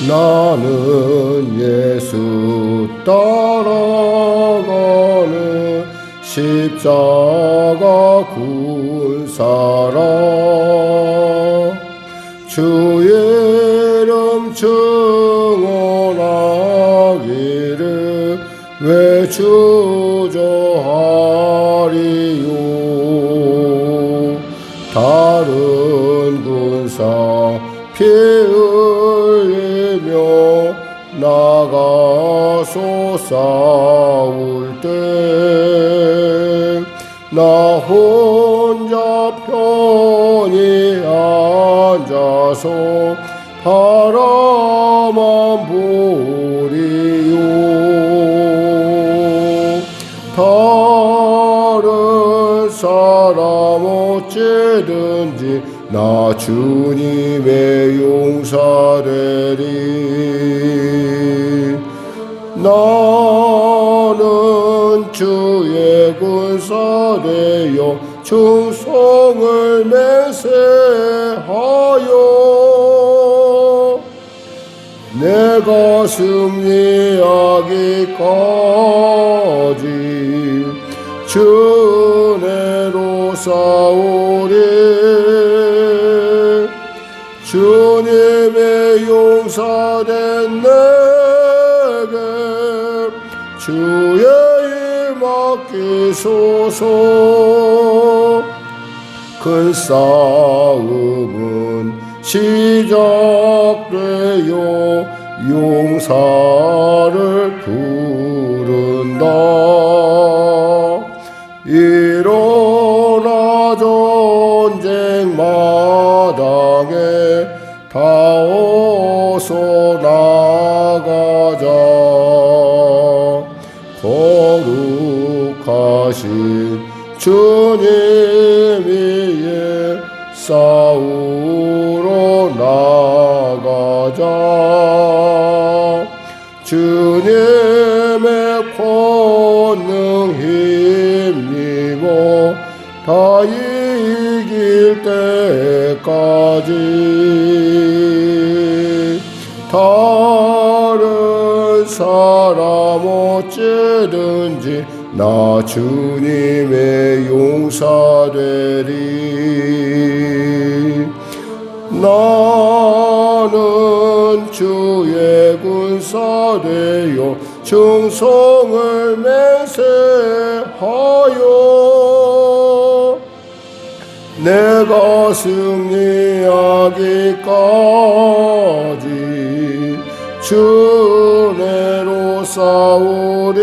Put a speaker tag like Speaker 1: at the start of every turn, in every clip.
Speaker 1: 나는 예수 따라가는 십자가 군사라. 주의 이름 증언하기를 왜 주저하리요. 다른 군사 피 흘리며 나가서 싸울 때 나 혼자 편히 앉아서 바라만 보리요. 다른 사람 어찌든지 나 주님의 용사되리. 나는 주의 군사 되어 충성을 맹세하여 내가 승리하기까지 주 은혜로 싸우리. 주님의 용사된 내게 주의 일 맡기소서. 큰 싸움은 시작되어 용사를 부른다. 일어나 전쟁 마당에 다 어서 나가자. 거룩하신 주님 위에 싸우러 나가자. 주님의 권능 힘입어 다 이길 때까지. 다른 사람 어찌든지 나 주님의 용사되리. 나는 주의 군사 되어 충성을 맹세하여 내가 승리하기까지 주 은혜로 싸우리.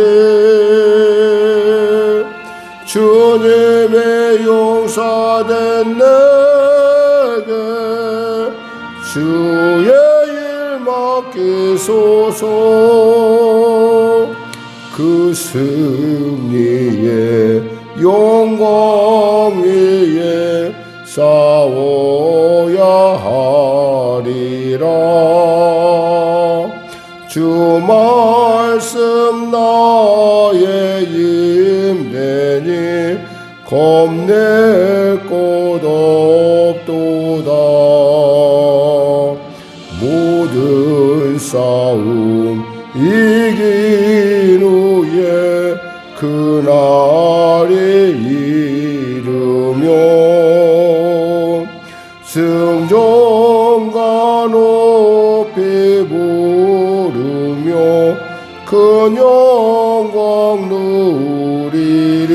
Speaker 1: 주님의 용사된 내게 주의 일 맡기소서. 그 승리의 영광 위에 싸워야 하리라. 주 말씀 나의 힘되니 겁낼 것 없도다. 모든 싸움 이긴 후에 그날이 이르면 승전가 높이 부르며 큰 영광 누리리.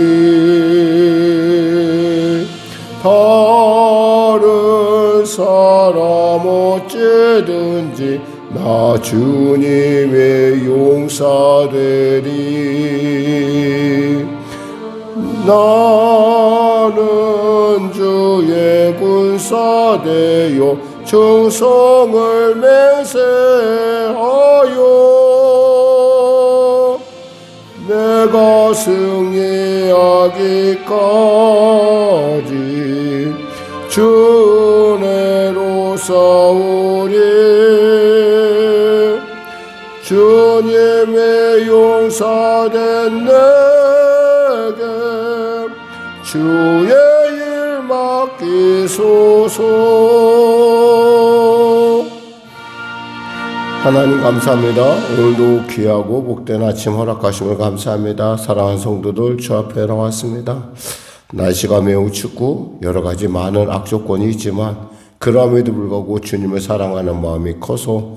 Speaker 1: 다른 사람 어찌든지 나 주님의 용사되리. 나는 주의 군사 되어 충성을 맹세하여 내가 승리하기까지 주 은혜로 싸우리. 주님의 용사된 내게 주의 일 맡기소서. 하나님 감사합니다. 오늘도 귀하고 복된 아침 허락하심을 감사합니다. 사랑하는 성도들 주 앞에 나왔습니다. 날씨가 매우 춥고 여러 가지 많은 악조건이 있지만 그럼에도 불구하고 주님을 사랑하는 마음이 커서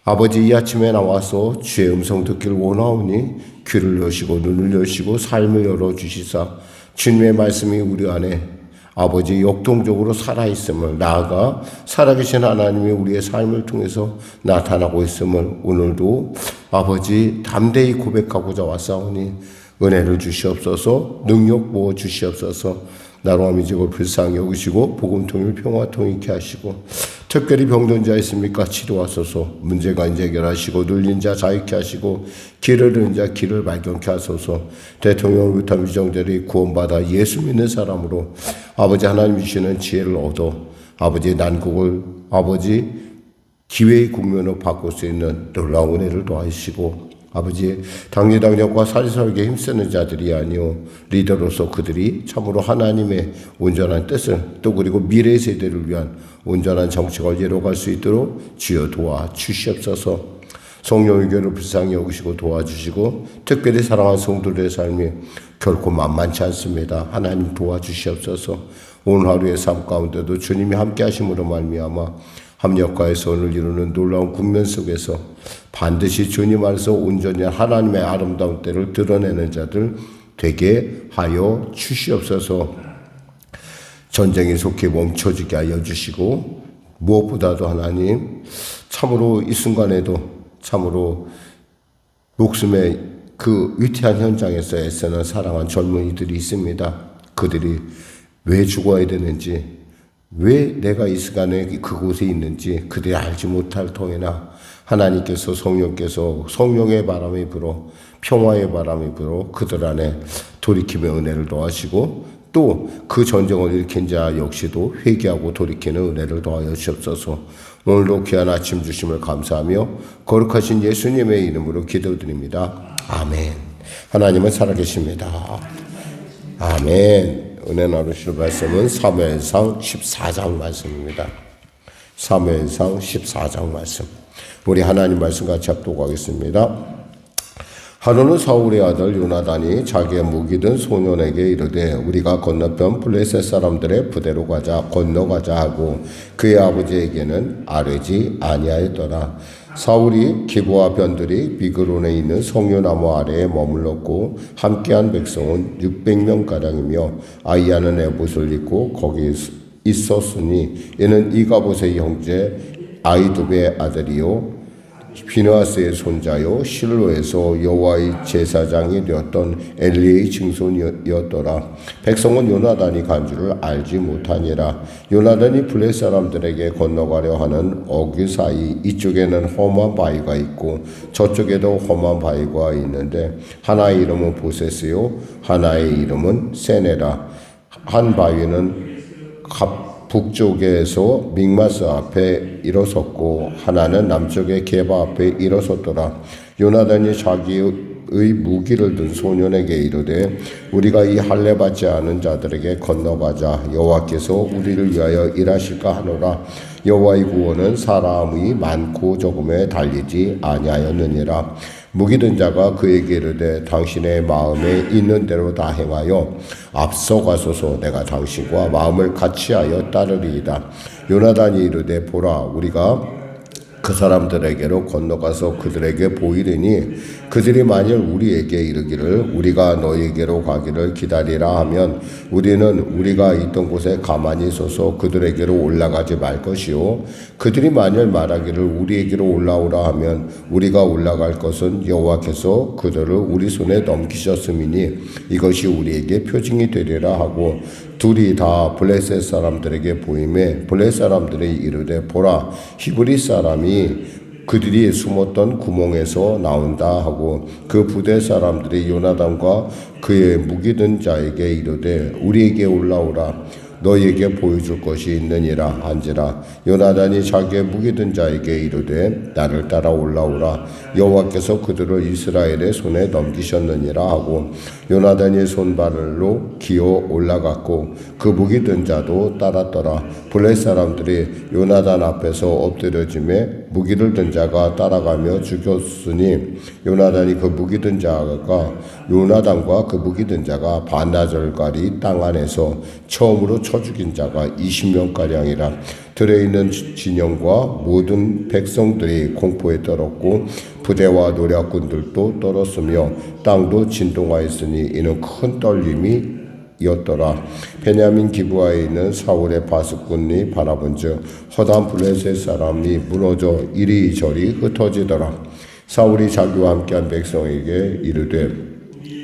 Speaker 1: 아버지 이 아침에 나와서 주의 음성 듣기를 원하오니 귀를 여시고 눈을 여시고 삶을 열어주시사 주님의 말씀이 우리 안에 아버지 역동적으로 살아있음을, 나아가 살아계신 하나님이 우리의 삶을 통해서 나타나고 있음을 오늘도 아버지 담대히 고백하고자 왔사오니 은혜를 주시옵소서, 능력 부어 주시옵소서. 나로 아미지고 불쌍히 여기시고 복음통일 평화통 있게 하시고 특별히 병든 자 있습니까? 치료하소서. 문제가 이제 해결하시고 눌린 자 자유케 하시고 길을 잃은 자 길을 발견케 하소서. 대통령을 비롯한 위정들이 구원받아 예수 믿는 사람으로 아버지 하나님 주시는 지혜를 얻어 아버지 난국을 아버지 기회의 국면으로 바꿀 수 있는 놀라운 은혜를 도와주시고 아버지 당리당력과 사리사욕에 힘쓰는 자들이 아니오 리더로서 그들이 참으로 하나님의 온전한 뜻을 또 그리고 미래 세대를 위한 온전한 정책을 이뤄갈 수 있도록 주여 도와주시옵소서. 성령의 교회를 불쌍히 여기시고 도와주시고 특별히 사랑하는 성도들의 삶이 결코 만만치 않습니다. 하나님 도와주시옵소서. 오늘 하루의 삶 가운데도 주님이 함께 하심으로 말미암아 합력과의 선을 이루는 놀라운 국면 속에서 반드시 주님 안에서 온전히 하나님의 아름다운 때를 드러내는 자들 되게 하여 주시옵소서. 전쟁이 속히 멈춰지게 하여 주시고 무엇보다도 하나님 참으로 이 순간에도 참으로 목숨의 그 위태한 현장에서 애쓰는 사랑한 젊은이들이 있습니다. 그들이 왜 죽어야 되는지 왜 내가 이 시간에 그곳에 있는지 그들이 알지 못할 터이나 하나님께서 성령께서 성령의 바람이 불어 평화의 바람이 불어 그들 안에 돌이킴의 은혜를 더하시고 또 그 전쟁을 일으킨 자 역시도 회개하고 돌이키는 은혜를 더하여 주옵소서. 오늘도 귀한 아침 주심을 감사하며 거룩하신 예수님의 이름으로 기도드립니다. 아멘. 하나님은 살아계십니다. 아멘. 은혜 나누실 말씀은 사무엘상 14장 말씀입니다. 사무엘상 14장 말씀. 우리 하나님 말씀 같이 합독하겠습니다. 하루는 사울의 아들 요나단이 자기의 무기든 소년에게 이르되 우리가 건너편 블레셋 사람들의 부대로 건너가자 하고 그의 아버지에게는 아뢰지 아니하였더라. 사울이 기브와 변들이 비그론에 있는 성류나무 아래에 머물렀고 함께한 백성은 600명가량이며 아이야는 에봇을 입고 거기 있었으니 이는 이가봇의 형제 아이두베의 아들이요 비느하스의 손자요 실로에서 여호와의 제사장이 되었던 엘리의 증손이었더라. 백성은 요나단이 간 줄을 알지 못하니라. 요나단이 블레셋 사람들에게 건너가려 하는 어귀 사이 이쪽에는 험한 바위가 있고 저쪽에도 험한 바위가 있는데 하나의 이름은 보세스요 하나의 이름은 세네라. 한 바위는 북쪽에서 믹마스 앞에 일어섰고 하나는 남쪽의 게바 앞에 일어섰더라. 요나단이 자기의 무기를 든 소년에게 이르되 우리가 이 할례 받지 않은 자들에게 건너가자. 여호와께서 우리를 위하여 일하실까 하노라. 여호와의 구원은 사람의 많고 적음에 달리지 아니하였느니라. 무기든 자가 그에게 이르되 당신의 마음에 있는 대로 다 행하여 앞서가소서. 내가 당신과 마음을 같이하여 따르리이다. 요나단이 이르되 보라 우리가 그 사람들에게로 건너가서 그들에게 보이리니 그들이 만일 우리에게 이르기를 우리가 너에게로 가기를 기다리라 하면 우리는 우리가 있던 곳에 가만히 서서 그들에게로 올라가지 말 것이요 그들이 만일 말하기를 우리에게로 올라오라 하면 우리가 올라갈 것은 여호와께서 그들을 우리 손에 넘기셨음이니 이것이 우리에게 표징이 되리라 하고 둘이 다 블레셋 사람들에게 보임에 블레셋 사람들이 이르되 보라 히브리 사람이 그들이 숨었던 구멍에서 나온다 하고 그 부대 사람들이 요나단과 그의 무기든 자에게 이르되 우리에게 올라오라 너희에게 보여줄 것이 있느니라 한지라. 요나단이 자기의 무기든 자에게 이르되 나를 따라 올라오라 여호와께서 그들을 이스라엘의 손에 넘기셨느니라 하고 요나단이 손발로 기어 올라갔고 그 무기든 자도 따랐더라. 블레셋 사람들이 요나단 앞에서 엎드려짐에 무기를 든 자가 따라가며 죽였으니 요나단과 그 무기 든 자가 반나절까지 땅 안에서 처음으로 쳐 죽인 자가 20명가량이라. 들에 있는 진영과 모든 백성들이 공포에 떨었고 부대와 노략군들도 떨었으며 땅도 진동하였으니 이는 큰 떨림이 이었더라. 베냐민 기브아에 있는 사울의 바스꾼이 바라본즉 허다한 블레셋 사람이 무너져 이리저리 흩어지더라. 사울이 자기와 함께한 백성에게 이르되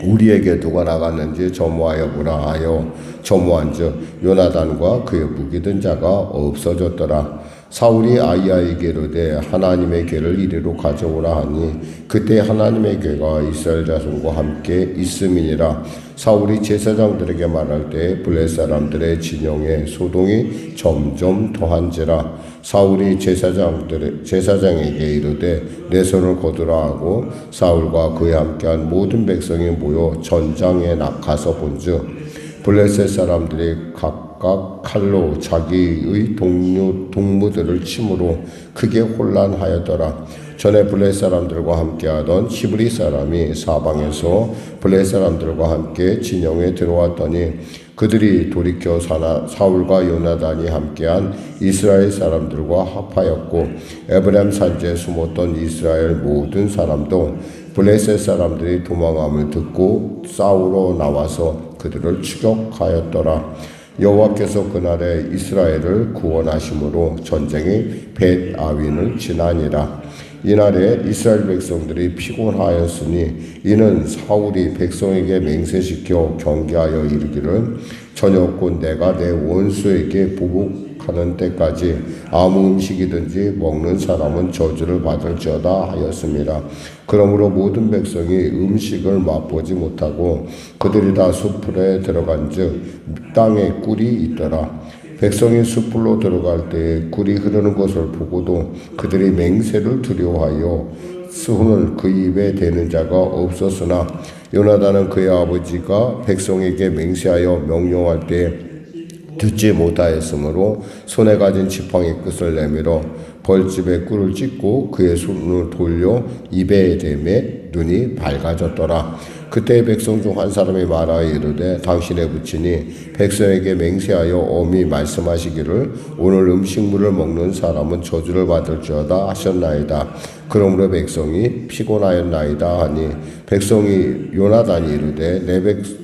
Speaker 1: 우리에게 누가 나갔는지 점호하여 보라 하여 점호한즉 요나단과 그의 무기 든 자가 없어졌더라. 사울이 아히야에게 이르되 하나님의 궤를 이리로 가져오라 하니 그때 하나님의 궤가 이스라엘 자손과 함께 있음이니라. 사울이 제사장들에게 말할 때 블레셋 사람들의 진영에 소동이 점점 더한지라. 사울이 제사장에게 이르되 내 손을 거두라 하고 사울과 그에 함께한 모든 백성이 모여 전장에 가서 본즉 블레셋 사람들이 각각 칼로 자기의 동무들을 침으로 크게 혼란하였더라. 전에 블레셋 사람들과 함께하던 히브리 사람이 사방에서 블레셋 사람들과 함께 진영에 들어왔더니 그들이 돌이켜 사울과 요나단이 함께한 이스라엘 사람들과 합하였고 에브라임 산지에 숨었던 이스라엘 모든 사람도 블레셋 사람들이 도망함을 듣고 싸우러 나와서 그들을 추격하였더라. 여호와께서 그날에 이스라엘을 구원하심으로 전쟁이 벳 아윈을 지나니라. 이날에 이스라엘 백성들이 피곤하였으니 이는 사울이 백성에게 맹세시켜 경계하여 이르기를 저녁곧 내가 내 원수에게 보복하는 때까지 아무 음식이든지 먹는 사람은 저주를 받을지어다 하였습니다. 그러므로 모든 백성이 음식을 맛보지 못하고 그들이 다 숲풀에 들어간즉 땅에 꿀이 있더라. 백성이 숲으로 들어갈 때에 꿀이 흐르는 것을 보고도 그들이 맹세를 두려워하여 손을 그 입에 대는 자가 없었으나 요나단은 그의 아버지가 백성에게 맹세하여 명령할 때 듣지 못하였으므로 손에 가진 지팡이 끝을 내밀어 벌집에 꿀을 찢고 그의 손을 돌려 입에 대매 눈이 밝아졌더라. 그때 백성 중 한 사람이 말하여 이르되 당신의 부친이 백성에게 맹세하여 엄히 말씀하시기를 오늘 음식물을 먹는 사람은 저주를 받을지어다 하셨나이다. 그러므로 백성이 피곤하였나이다 하니 백성이 요나단이 이르되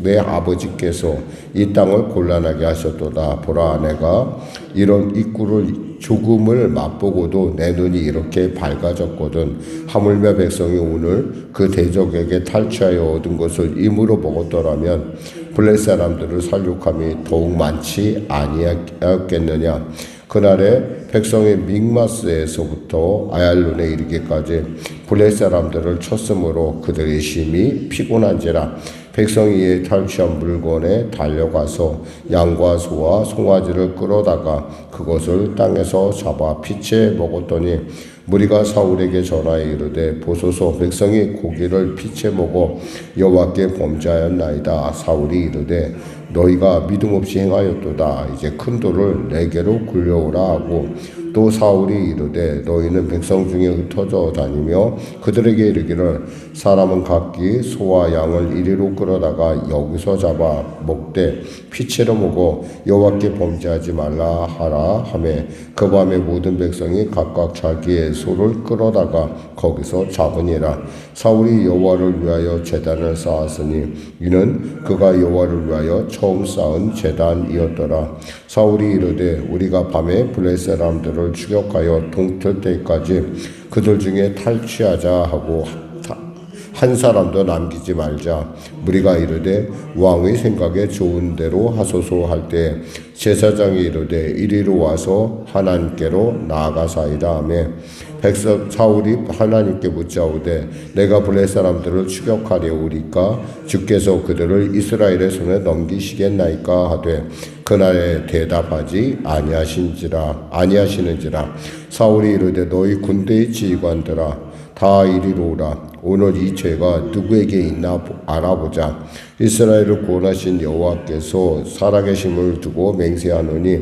Speaker 1: 내 아버지께서 이 땅을 곤란하게 하셨도다. 보라 내가 이런 이 꿀을 조금을 맛보고도 내 눈이 이렇게 밝아졌거든. 하물며 백성이 오늘 그 대적에게 탈취하여 얻은 것을 임으로 먹었더라면 블레셋 사람들을 살육함이 더욱 많지 아니하였겠느냐. 그날에 백성이 믹마스에서부터 아얄론에 이르기까지 블레셋 사람들을 쳤으므로 그들이 심히 피곤한지라. 백성이 이에 탈취한 물건에 달려가서 양과 소와 송아지를 끌어다가 그것을 땅에서 잡아 피채 먹었더니 무리가 사울에게 전하여 이르되 보소서 백성이 고기를 피채 먹어 여호와께 범죄하였나이다. 사울이 이르되 너희가 믿음 없이 행하였도다. 이제 큰 돌을 내게로 굴려오라 하고 또 사울이 이르되 너희는 백성 중에 흩어져 다니며 그들에게 이르기를 사람은 각기 소와 양을 이리로 끌어다가 여기서 잡아 먹되 피채로 먹어 여호와께 범죄하지 말라 하라 하매 그 밤에 모든 백성이 각각 자기의 소를 끌어다가 거기서 잡으니라. 사울이 여호와를 위하여 제단을 쌓았으니 이는 그가 여호와를 위하여 처음 쌓은 제단이었더라. 사울이 이르되 우리가 밤에 블레셋 사람들을 추격하여 동틀 때까지 그들 중에 탈취하자 하고 한 사람도 남기지 말자. 무리가 이르되 왕의 생각에 좋은 대로 하소서 할 때 제사장이 이르되 이리로 와서 하나님께로 나아가사이다 하며 백성 사울이 하나님께 묻자오되 내가 블레셋 사람들을 추격하려오리까 주께서 그들을 이스라엘의 손에 넘기시겠나이까 하되 그날에 대답하지 아니하시는지라. 사울이 이르되 너희 군대의 지휘관들아 다 이리로오라. 오늘 이 죄가 누구에게 있나 알아보자. 이스라엘을 구원하신 여호와께서 살아계심을 두고 맹세하노니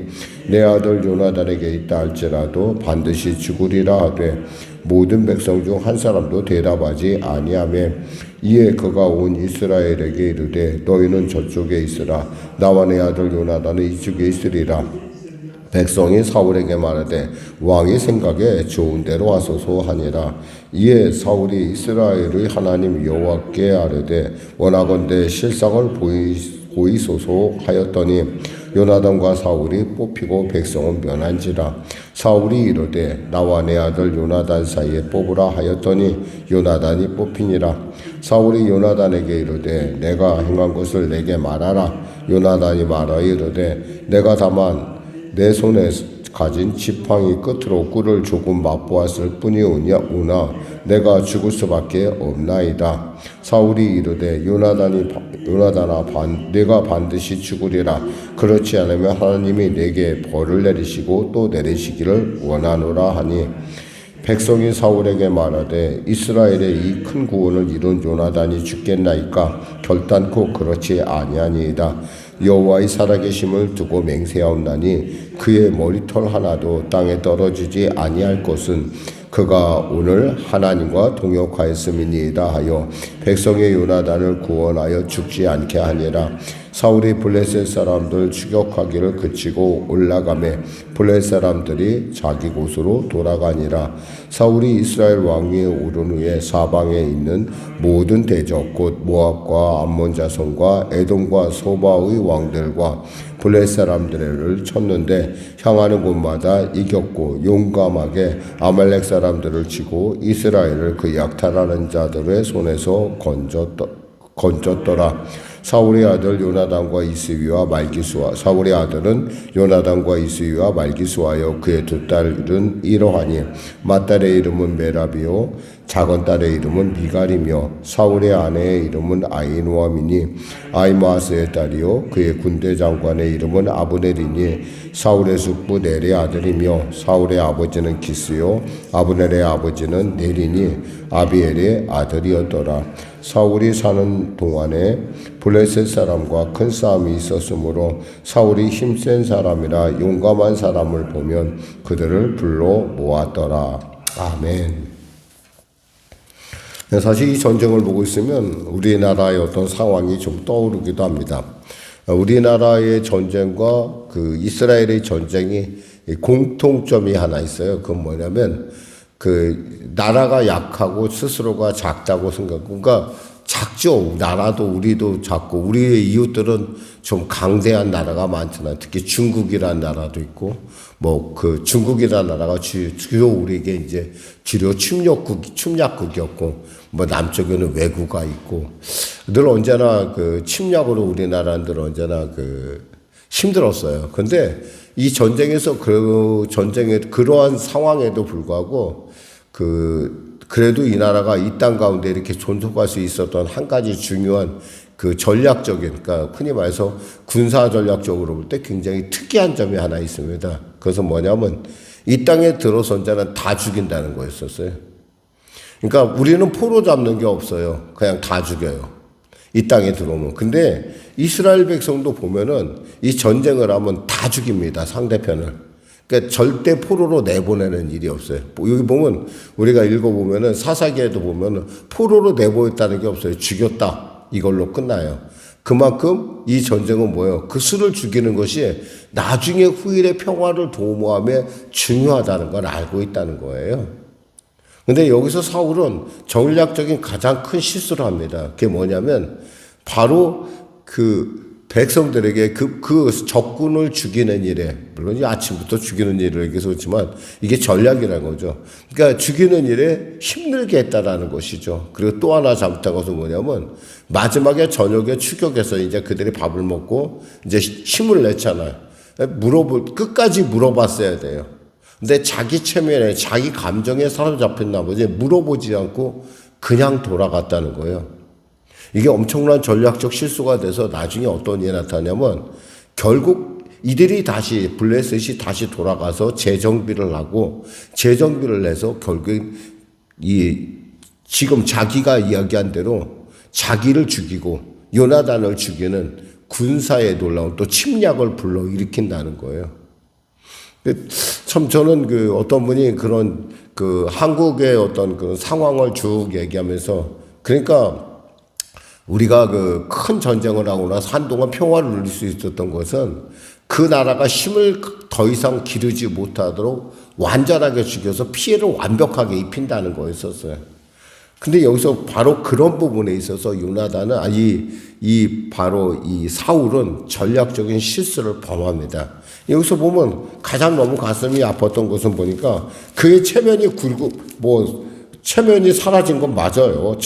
Speaker 1: 내 아들 요나단에게 있다 할지라도 반드시 죽으리라 하되 모든 백성 중 한 사람도 대답하지 아니하며 이에 그가 온 이스라엘에게 이르되 너희는 저쪽에 있으라. 나와 내 아들 요나단은 이쪽에 있으리라. 백성이 사울에게 말하되 왕의 생각에 좋은 대로 하소서 하니라. 이에 사울이 이스라엘의 하나님 여호와께 아뢰되 원하건대 실상을 보이소서 하였더니 요나단과 사울이 뽑히고 백성은 면한지라. 사울이 이르되 나와 내 아들 요나단 사이에 뽑으라 하였더니 요나단이 뽑히니라. 사울이 요나단에게 이르되 내가 행한 것을 내게 말하라. 요나단이 말하여 이르되 내가 다만 내 손에 가진 지팡이 끝으로 꿀을 조금 맛보았을 뿐이오나 내가 죽을 수밖에 없나이다. 사울이 이르되 요나단아 내가 반드시 죽으리라. 그렇지 않으면 하나님이 내게 벌을 내리시고 또 내리시기를 원하노라 하니 백성이 사울에게 말하되 이스라엘의 이 큰 구원을 이룬 요나단이 죽겠나이까. 결단코 그렇지 아니하니이다. 여호와의 살아계심을 두고 맹세하옵나니 그의 머리털 하나도 땅에 떨어지지 아니할 것은 그가 오늘 하나님과 동역하였음이니이다 하여 백성의 요나단을 구원하여 죽지 않게 하니라. 사울이 블레셋 사람들 추격하기를 그치고 올라가매 블레셋 사람들이 자기 곳으로 돌아가니라. 사울이 이스라엘 왕위에 오른 후에 사방에 있는 모든 대적 곧 모압과 암몬 자손과 에돔과 소바의 왕들과 블레셋 사람들을 쳤는데 향하는 곳마다 이겼고 용감하게 아말렉 사람들을 치고 이스라엘을 그 약탈하는 자들의 손에서 건졌더라. 사울의 아들 요나단과 이스위와 말기수와 사울의 아들은 요나단과 이스위와 말기수하여 그의 두 딸은 이러하니 맏딸의 이름은 메라비요 작은 딸의 이름은 미갈이며 사울의 아내의 이름은 아히노아미니 아히마아스의 딸이요 그의 군대 장관의 이름은 아브넬이니 사울의 숙부 넬의 아들이며 사울의 아버지는 기스요 아브넬의 아버지는 넬이니 아비엘의 아들이었더라. 사울이 사는 동안에 블레셋 사람과 큰 싸움이 있었으므로 사울이 힘센 사람이라 용감한 사람을 보면 그들을 불러 모았더라. 아멘. 사실 이 전쟁을 보고 있으면 우리나라의 어떤 상황이 좀 떠오르기도 합니다. 우리나라의 전쟁과 그 이스라엘의 전쟁이 공통점이 하나 있어요. 그건 뭐냐면 그 나라가 약하고 스스로가 작다고 그러니까 작죠. 나라도 우리도 작고 우리의 이웃들은 좀 강대한 나라가 많잖아요. 특히 중국이라는 나라도 있고 뭐 그 중국이라는 나라가 주요 우리에게 이제 주요 침략국이었고 뭐 남쪽에는 왜구가 있고 늘 언제나 그 침략으로 우리나라는 늘 언제나 그 힘들었어요. 근데 이 전쟁에서 그 전쟁의 그러한 상황에도 불구하고 그래도 이 나라가 이 땅 가운데 이렇게 존속할 수 있었던 한 가지 중요한 그 전략적인, 그러니까 흔히 말해서 군사 전략적으로 볼 때 굉장히 특이한 점이 하나 있습니다. 그것은 뭐냐면 이 땅에 들어선 자는 다 죽인다는 거였었어요. 그러니까 우리는 포로 잡는 게 없어요. 그냥 다 죽여요. 이 땅에 들어오면. 근데 이스라엘 백성도 보면은 이 전쟁을 하면 다 죽입니다. 상대편을. 그러니까 절대 포로로 내보내는 일이 없어요. 여기 보면 우리가 읽어보면은 사사기에도 보면은 포로로 내보냈다는 게 없어요. 죽였다. 이걸로 끝나요. 그만큼 이 전쟁은 뭐예요? 그 수를 죽이는 것이 나중에 후일의 평화를 도모함에 중요하다는 걸 알고 있다는 거예요. 근데 여기서 사울은 전략적인 가장 큰 실수를 합니다. 그게 뭐냐면 바로 그 백성들에게 그 적군을 죽이는 일에, 물론 아침부터 죽이는 일을 얘기했지만 이게 전략이라는 거죠. 그러니까 죽이는 일에 힘들게 했다라는 것이죠. 그리고 또 하나 잘못한 것은 뭐냐면 마지막에 저녁에 추격해서 이제 그들이 밥을 먹고 이제 힘을 냈잖아요. 끝까지 물어봤어야 돼요. 근데 자기 체면에, 자기 감정에 사로잡힌 나머지 물어보지 않고 그냥 돌아갔다는 거예요. 이게 엄청난 전략적 실수가 돼서 나중에 어떤 일이 나타나냐면 결국 이들이 블레셋이 다시 돌아가서 재정비를 하고 재정비를 해서 결국 이 지금 자기가 이야기한 대로 자기를 죽이고 요나단을 죽이는 군사의 놀라운 또 침략을 불러일으킨다는 거예요. 참 저는 어떤 분이 그런 한국의 어떤 그 상황을 쭉 얘기하면서, 그러니까 우리가 큰 전쟁을 하고 나서 한동안 평화를 누릴 수 있었던 것은 그 나라가 힘을 더 이상 기르지 못하도록 완전하게 죽여서 피해를 완벽하게 입힌다는 거였었어요. 근데 여기서 바로 그런 부분에 있어서 요나단은 바로 이 사울은 전략적인 실수를 범합니다. 여기서 보면 가장 너무 가슴이 아팠던 것은 보니까 그의 체면이 체면이 사라진 건 맞아요.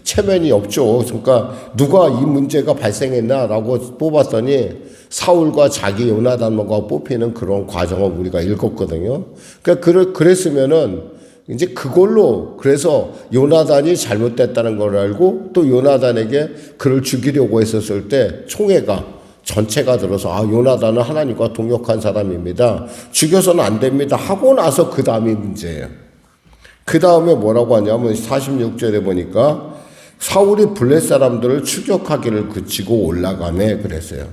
Speaker 1: 체면이 없죠. 그러니까 누가 이 문제가 발생했나라고 뽑았더니 사울과 자기 요나단과 뽑히는 그런 과정을 우리가 읽었거든요. 그러니까 그랬으면은 이제 그걸로, 그래서 요나단이 잘못됐다는 걸 알고 또 요나단에게 그를 죽이려고 했었을 때 총회가 전체가 들어서 요나단은 하나님과 동역한 사람입니다, 죽여서는 안 됩니다 하고 나서 그 다음이 문제예요. 그 다음에 뭐라고 하냐면 46절에 보니까 사울이 블레 사람들을 추격하기를 그치고 올라가매 그랬어요.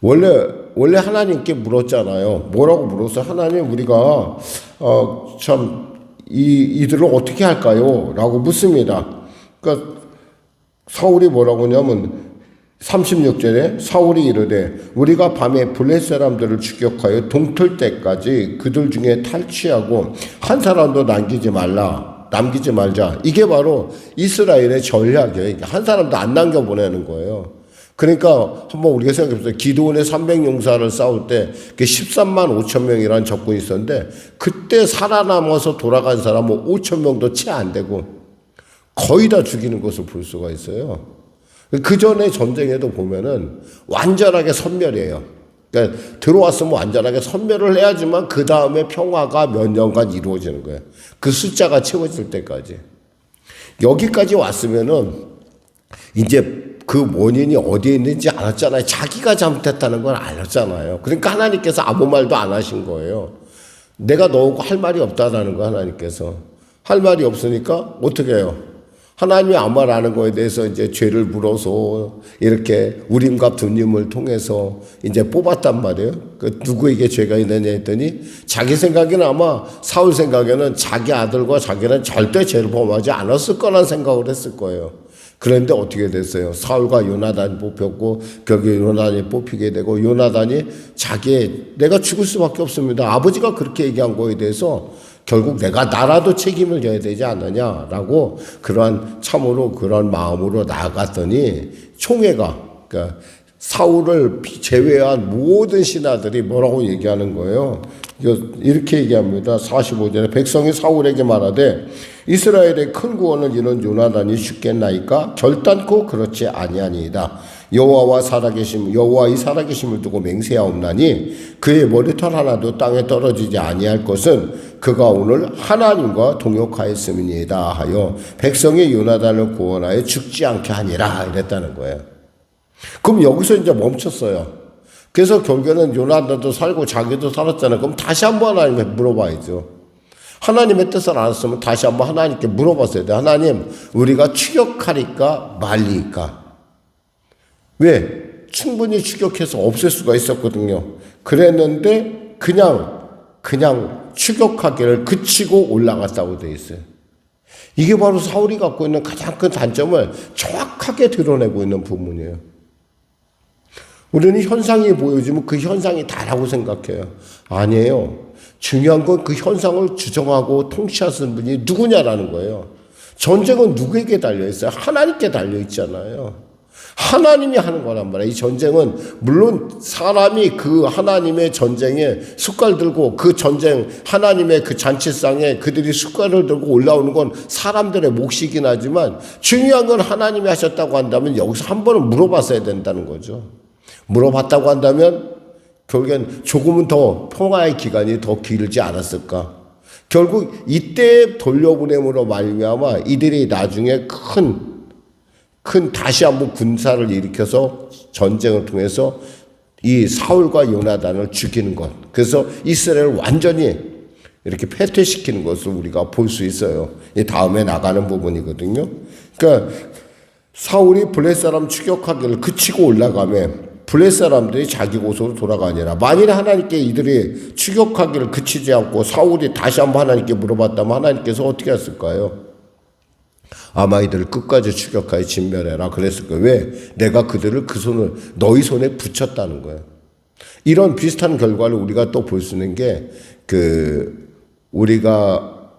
Speaker 1: 원래 하나님께 물었잖아요. 뭐라고 물었어요? 하나님, 우리가 이들을 어떻게 할까요? 라고 묻습니다. 그러니까 사울이 뭐라고 하냐면 36절에 사울이 이르되 우리가 밤에 블레 사람들을 추격하여 동틀 때까지 그들 중에 탈취하고 한 사람도 남기지 말자. 이게 바로 이스라엘의 전략이에요. 한 사람도 안 남겨보내는 거예요. 그러니까 한번 우리가 생각해보세요. 기드온의 300용사를 싸울 때 13만 5천 명이라는 적군이 있었는데 그때 살아남아서 돌아간 사람은 5천 명도 채 안 되고 거의 다 죽이는 것을 볼 수가 있어요. 그 전에 전쟁에도 보면은 완전하게 섬멸이에요. 그러니까 들어왔으면 완전하게 섬멸을 해야지만 그 다음에 평화가 몇 년간 이루어지는 거예요. 그 숫자가 채워질 때까지. 여기까지 왔으면은 이제 그 원인이 어디에 있는지 알았잖아요. 자기가 잘못했다는 걸 알았잖아요. 그러니까 하나님께서 아무 말도 안 하신 거예요. 내가 너하고 할 말이 없다라는 거, 하나님께서. 할 말이 없으니까 어떻게 해요? 하나님이 아무 말 안 하는 거에 대해서 이제 죄를 물어서 이렇게 우림과 둠님을 통해서 이제 뽑았단 말이에요. 누구에게 죄가 있느냐 했더니 자기 생각에는, 아마 사울 생각에는 자기 아들과 자기는 절대 죄를 범하지 않았을 거란 생각을 했을 거예요. 그런데 어떻게 됐어요? 사울과 요나단이 뽑혔고 결국에 요나단이 뽑히게 되고, 요나단이 내가 죽을 수밖에 없습니다, 아버지가 그렇게 얘기한 거에 대해서 결국 내가 나라도 책임을 져야 되지 않느냐라고 참으로 그런 마음으로 나아갔더니 총회가, 그러니까 사울을 제외한 모든 신하들이 뭐라고 얘기하는 거예요? 이렇게 얘기합니다. 45절에 백성이 사울에게 말하되 이스라엘의 큰 구원을 이룬 요나단이 죽겠나이까? 결단코 그렇지 아니하니이다. 여호와의 살아계심을 두고 맹세하옵나니 그의 머리털 하나도 땅에 떨어지지 아니할 것은 그가 오늘 하나님과 동역하였음이니이다 하여 백성이 요나단을 구원하여 죽지 않게 하니라 이랬다는 거예요. 그럼 여기서 이제 멈췄어요. 그래서 결국에는 요나단도 살고 자기도 살았잖아요. 그럼 다시 한번 하나님께 물어봐야죠. 하나님의 뜻을 알았으면 다시 한번 하나님께 물어봤어야 돼. 하나님, 우리가 추격하리까 말리까? 왜? 충분히 추격해서 없앨 수가 있었거든요. 그랬는데 그냥 추격하기를 그치고 올라갔다고 되어 있어요. 이게 바로 사울이 갖고 있는 가장 큰 단점을 정확하게 드러내고 있는 부분이에요. 우리는 현상이 보여지면 그 현상이 다라고 생각해요. 아니에요. 중요한 건 그 현상을 주정하고 통치하시는 분이 누구냐라는 거예요. 전쟁은 누구에게 달려있어요? 하나님께 달려있잖아요. 하나님이 하는 거란 말이에요. 이 전쟁은 물론 사람이 그 하나님의 전쟁에 숟갈 들고 그 전쟁 하나님의 그 잔치상에 그들이 숟갈을 들고 올라오는 건 사람들의 몫이긴 하지만 중요한 건 하나님이 하셨다고 한다면 여기서 한 번은 물어봤어야 된다는 거죠. 물어봤다고 한다면 결국엔 조금은 더 평화의 기간이 더 길지 않았을까. 결국 이때 돌려보냄으로 말미암아 이들이 나중에 큰 다시 한번 군사를 일으켜서 전쟁을 통해서 이 사울과 요나단을 죽이는 것. 그래서 이스라엘을 완전히 이렇게 패퇴시키는 것을 우리가 볼 수 있어요. 이 다음에 나가는 부분이거든요. 그러니까 사울이 블레 사람 추격하기를 그치고 올라가면 블레 사람들이 자기 곳으로 돌아가니라. 만일 하나님께 이들이 추격하기를 그치지 않고 사울이 다시 한번 하나님께 물어봤다면 하나님께서 어떻게 했을까요? 아마 이들을 끝까지 추격하여 진멸해라 그랬을 거예요. 왜? 내가 그들을 그 손을 너희 손에 붙였다는 거예요. 이런 비슷한 결과를 우리가 또 볼 수 있는 게 우리가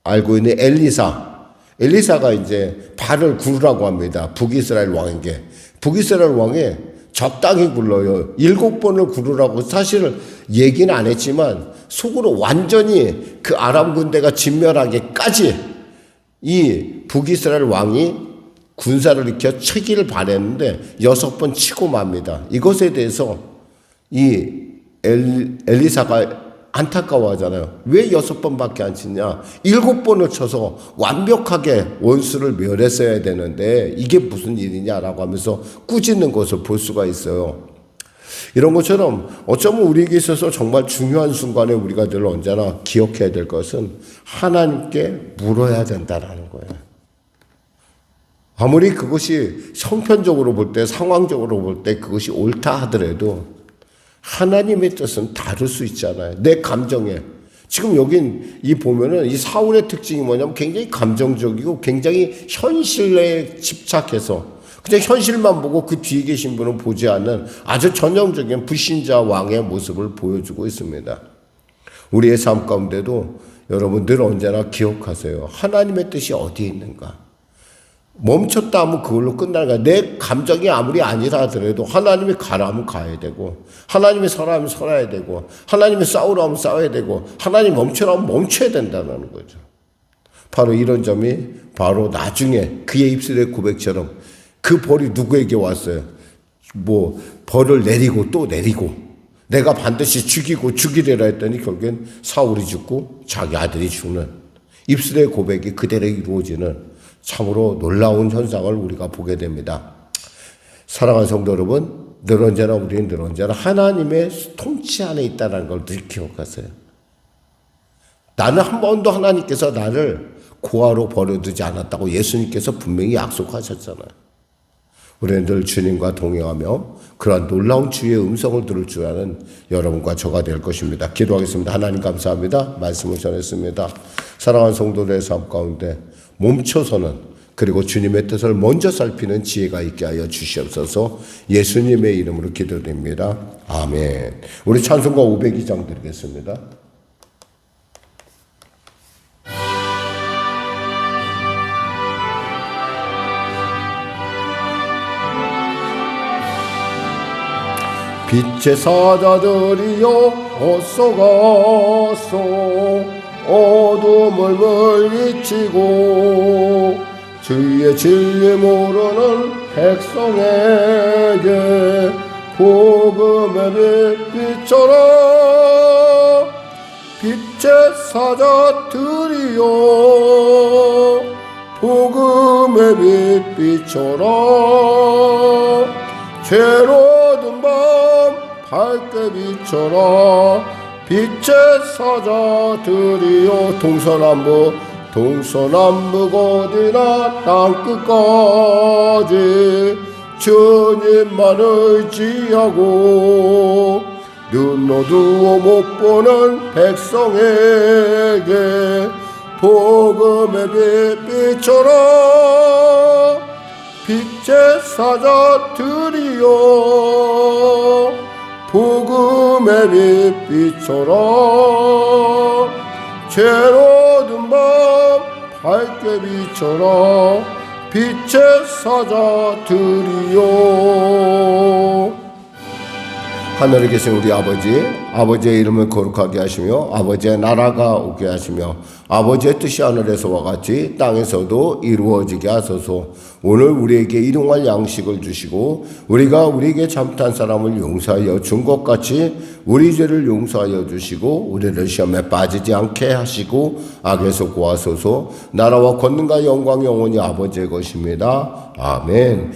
Speaker 1: 알고 있는 엘리사가 이제 발을 구르라고 합니다. 북이스라엘 왕에게. 북이스라엘 왕에 적당히 굴러요. 7번을 구르라고 사실 얘기는 안 했지만 속으로 완전히 그 아람 군대가 진멸하기까지 이 북이스라엘 왕이 군사를 일으켜 치기를 바랬는데 6번 치고 맙니다. 이것에 대해서 이 엘리사가 안타까워하잖아요. 왜 6번밖에 안 치냐? 7번을 쳐서 완벽하게 원수를 멸했어야 되는데 이게 무슨 일이냐라고 하면서 꾸짖는 것을 볼 수가 있어요. 이런 것처럼 어쩌면 우리에게 있어서 정말 중요한 순간에 우리가 늘 언제나 기억해야 될 것은 하나님께 물어야 된다라는 거예요. 아무리 그것이 형편적으로 볼 때, 상황적으로 볼 때 그것이 옳다 하더라도 하나님의 뜻은 다를 수 있잖아요. 내 감정에. 지금 여긴 보면은 이 사울의 특징이 뭐냐면 굉장히 감정적이고 굉장히 현실에 집착해서 그냥 현실만 보고 그 뒤에 계신 분은 보지 않는 아주 전형적인 불신자 왕의 모습을 보여주고 있습니다. 우리의 삶 가운데도 여러분 늘 언제나 기억하세요. 하나님의 뜻이 어디에 있는가? 멈췄다 하면 그걸로 끝나는 거야. 내 감정이 아무리 아니라 하더라도 하나님이 가라 하면 가야 되고 하나님이 서라 하면 서야 되고 하나님이 싸우라 하면 싸워야 되고 하나님 멈추라 하면 멈춰야 된다는 거죠. 바로 이런 점이 바로 나중에 그의 입술의 고백처럼 그 벌이 누구에게 왔어요? 벌을 내리고 또 내리고 내가 반드시 죽이리라 했더니 결국엔 사울이 죽고 자기 아들이 죽는 입술의 고백이 그대로 이루어지는 참으로 놀라운 현상을 우리가 보게 됩니다. 사랑하는 성도 여러분, 우리는 늘 언제나 하나님의 통치 안에 있다는 걸 늘 기억하세요. 나는 한 번도 하나님께서 나를 고아로 버려두지 않았다고 예수님께서 분명히 약속하셨잖아요. 우리는 늘 주님과 동행하며 그러한 놀라운 주의 음성을 들을 줄 아는 여러분과 저가 될 것입니다. 기도하겠습니다. 하나님 감사합니다. 말씀을 전했습니다. 사랑하는 성도들의 삶 가운데 멈춰서는 그리고 주님의 뜻을 먼저 살피는 지혜가 있게 하여 주시옵소서. 예수님의 이름으로 기도드립니다. 아멘. 우리 찬송가 502장 드리겠습니다. 빛의 사자들이여 어서 가소 어둠을 물리치고 주의 진리 모르는 백성에게 복음의 빛 비춰라. 빛의 사자들이여 복음의 빛 비춰라. 죄로 든 밤 밝게 비춰라. 빛의 사자들이여 동서남북 어디나 땅끝까지 주님만 의지하고 눈 어두워 못 보는 백성에게 복음의 빛 비춰라. 빛의 사자들이여 복음의 빛 비춰라. 죄로 든 밤 밝게 비춰라. 빛의 사자들이여. 하늘에 계신 우리 아버지의 이름을 거룩하게 하시며 아버지의 나라가 오게 하시며 아버지의 뜻이 하늘에서와 같이 땅에서도 이루어지게 하소서. 오늘 우리에게 일용할 양식을 주시고 우리가 우리에게 잘못한 사람을 용서하여 준 것 같이 우리 죄를 용서하여 주시고 우리를 시험에 빠지지 않게 하시고 악에서 구하소서. 나라와 권능과 영광이 영원히 아버지의 것입니다. 아멘.